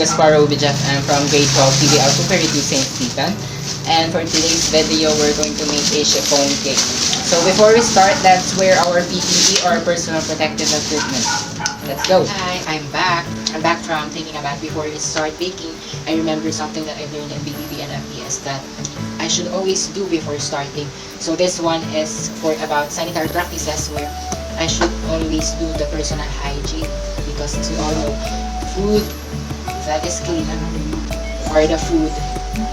Robie I'm from grade 12 TVL Super 2 St. Stephen. And for today's video, we're going to make a chiffon cake. So before we start, let's wear our PPE or personal protective equipment. Let's go. Hi, I'm back. I'm back from taking a bath. Before we start baking, I remember something that I learned in BBB and FPS that I should always do before starting. So this one is for about sanitary practices where I should always do the personal hygiene because as we all know, food that is clean or the food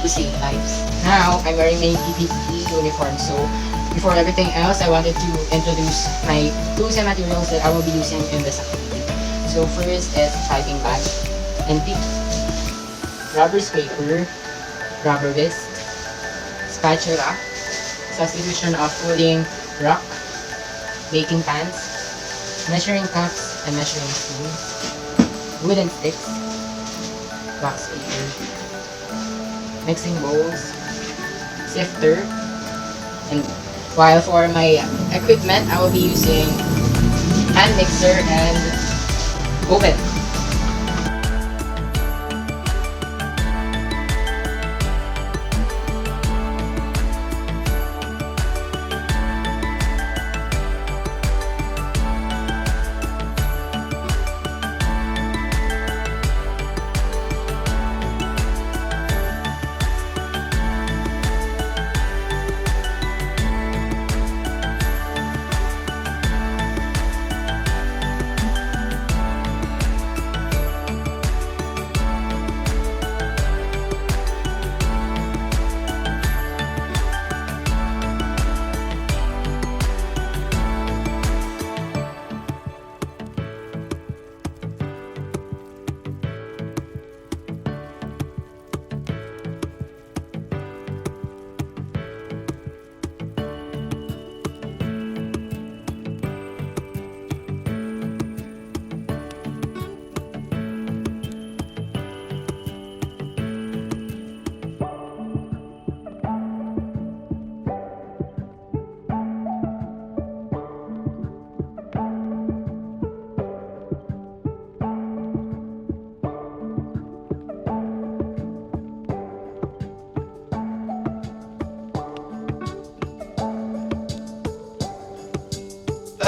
to save lives. Now, I'm wearing my PPE uniform. So before everything else, I wanted to introduce my tools and materials that I will be using in this activity. So first is piping bag and tip, rubber scraper, rubber whisk, spatula, substitution of cooling rock, baking pans, measuring cups and measuring spoons, wooden sticks, wax paper, mixing bowls, sifter, and while for my equipment, I will be using hand mixer and oven.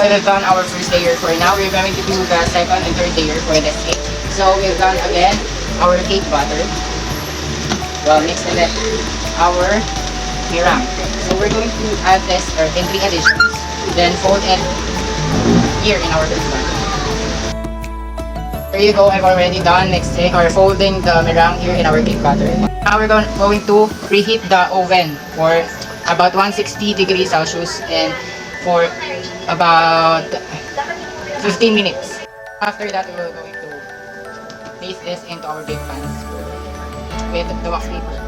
We've done our first layer for now. We're going to do the second and third layer for this cake. So we've done again our cake butter. Well, mixed in it our meringue. So we're going to add this in 3 additions. Then fold it here in our cake butter. There you go. I've already done mixing or folding the meringue here in our cake butter. Now we're going to preheat the oven for about 160 degrees Celsius and for about 15 minutes. After that, we're going to place this into our bake pans with the wax paper.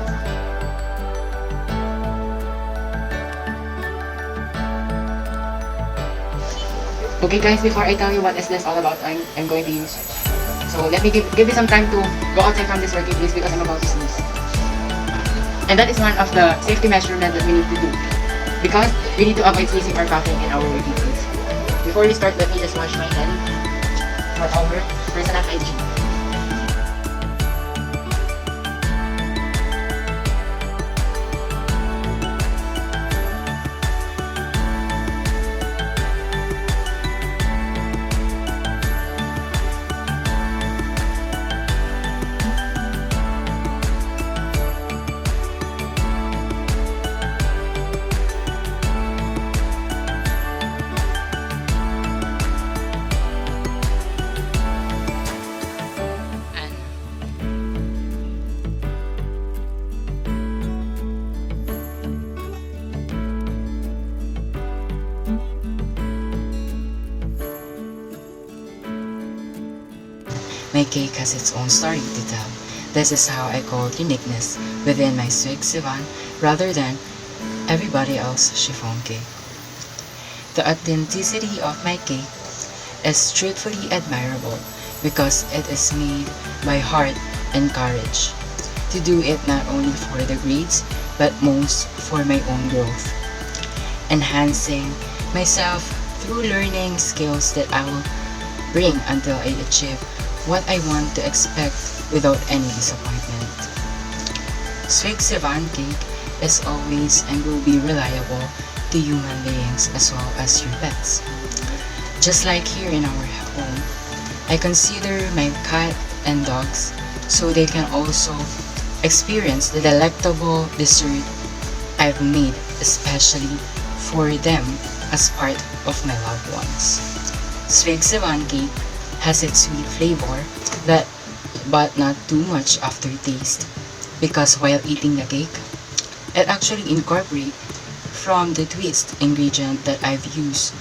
Okay guys, before I tell you what is this all about, I'm going to use. So let me give me some time to go outside from this working place because I'm about to sneeze. And that is one of the safety measurements that we need to do, because we need to avoid sneezing or coughing in our working place. Before we start, let me just wash my hand for our personal hygiene. My cake has its own story to tell. This is how I call uniqueness within my Swig Sivan rather than everybody else's chiffon cake. The authenticity of my cake is truthfully admirable because it is made by heart and courage. To do it not only for the grades but most for my own growth. Enhancing myself through learning skills that I will bring until I achieve what I want to expect without any disappointment. Sweet Sivan cake is always and will be reliable to human beings as well as your pets. Just like here in our home, I consider my cat and dogs so they can also experience the delectable dessert I've made especially for them as part of my loved ones. Sweet Sivan cake has its sweet flavor that but not too much aftertaste because while eating the cake, it actually incorporates from the twist ingredient that I've used,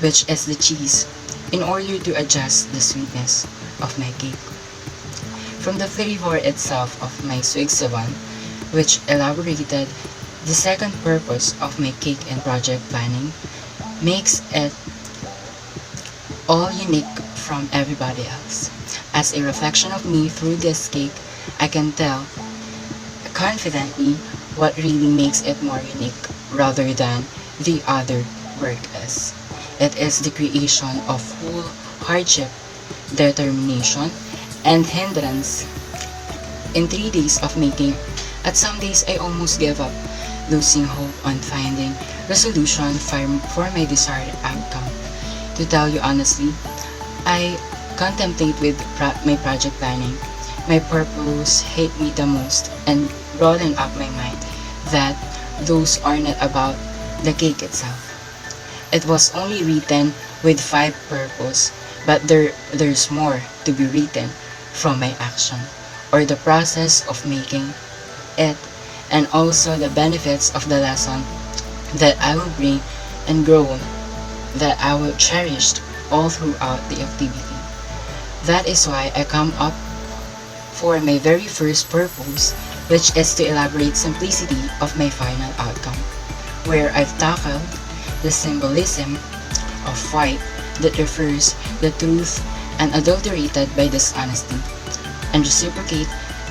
which is the cheese, in order to adjust the sweetness of my cake. From the flavor itself of my Swig Sivan, which elaborated the second purpose of my cake and project planning, makes it all unique from everybody else. As a reflection of me through this cake, I can tell confidently what really makes it more unique rather than the other work is. It is the creation of full hardship, determination, and hindrance. In 3 days of making, at some days I almost gave up, losing hope on finding resolution for my desired outcome. To tell you honestly, I contemplate with my project planning. My purpose hit me the most and broaden up my mind that those are not about the cake itself. It was only written with 5 purpose, but there's more to be written from my action or the process of making it, and also the benefits of the lesson that I will bring and grow that I will cherish all throughout the activity. That is why I come up for my very first purpose, which is to elaborate simplicity of my final outcome, where I've tackled the symbolism of white that refers the truth unadulterated by dishonesty, and reciprocate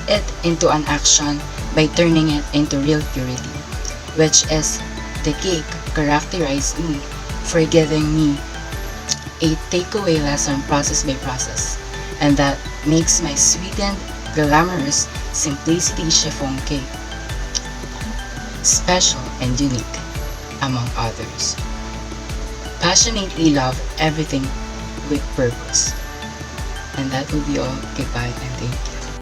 it into an action by turning it into real purity, which is the cake characterized me for giving me a takeaway lesson process by process, and that makes my sweetened, glamorous simplicity chiffon cake special and unique among others. Passionately love everything with purpose. And that will be all. Goodbye and thank you.